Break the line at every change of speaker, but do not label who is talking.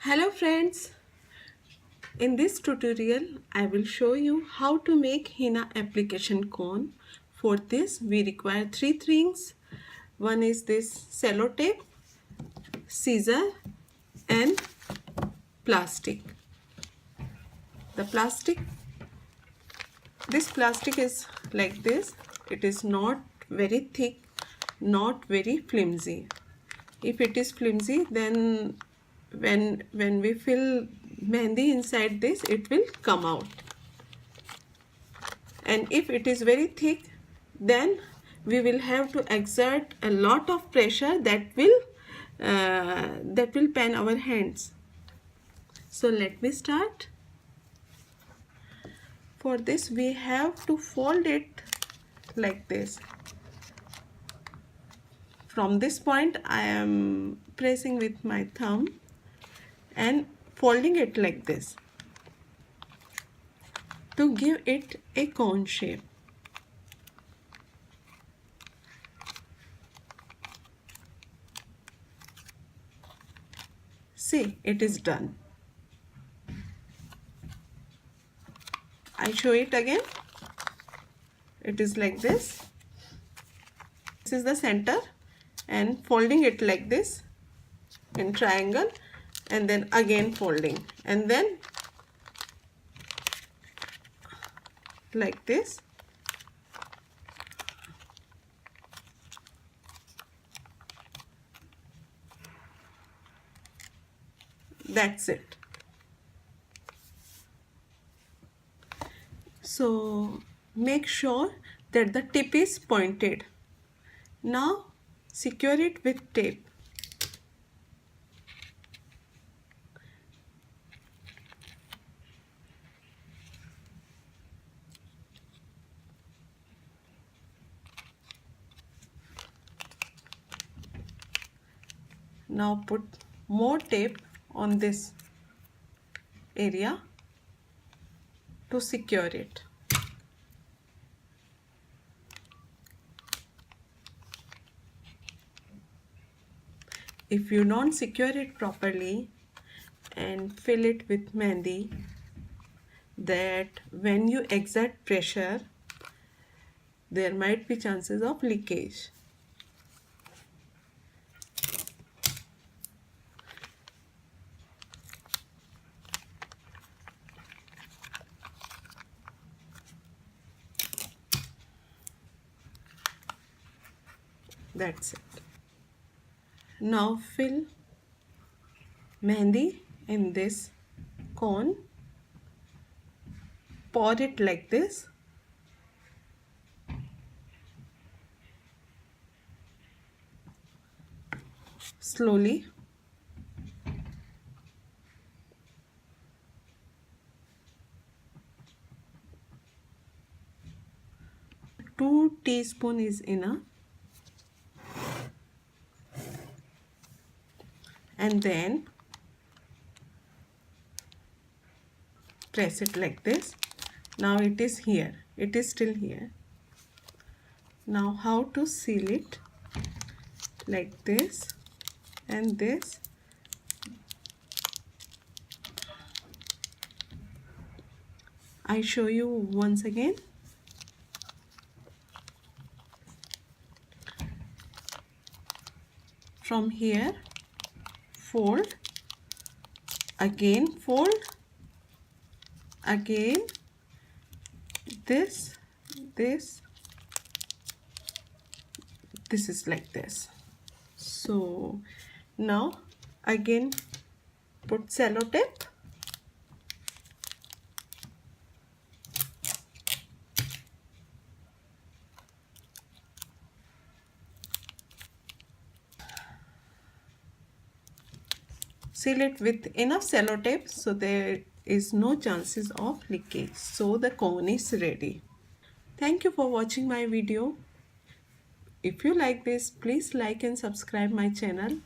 Hello friends, in this tutorial I will show you how to make henna application cone. For this we require three things. One is this cello tape, scissor and plastic. This plastic is like this. It is not very thick, not very flimsy. If it is flimsy, then when we fill mehndi inside this, it will come out. And if it is very thick, then we will have to exert a lot of pressure that will pain our hands. So let me start. For this we have to fold it like this. From this point I am pressing with my thumb and folding it like this to give it a cone shape. See, it is done. I show it again. It is like this. This is the center and folding it like this in triangle and then again folding and then like this. That's it. So make sure that the tip is pointed. Now secure it with tape. Now put more tape on this area to secure it. If you don't secure it properly and fill it with mehndi, that when you exert pressure, there might be chances of leakage. That's it. Now fill mehndi in this cone. Pour it like this. Slowly. Two teaspoons is enough. And then press it like this. Now it is here. It is still here. Now how to seal it? Like this and this. I show you once again. From here, fold, again fold, again this is like this. So now again put cello tape. Seal it with enough cello tape so there is no chances of leakage. So the cone is ready. Thank you for watching my video. If you like this, please like and subscribe my channel.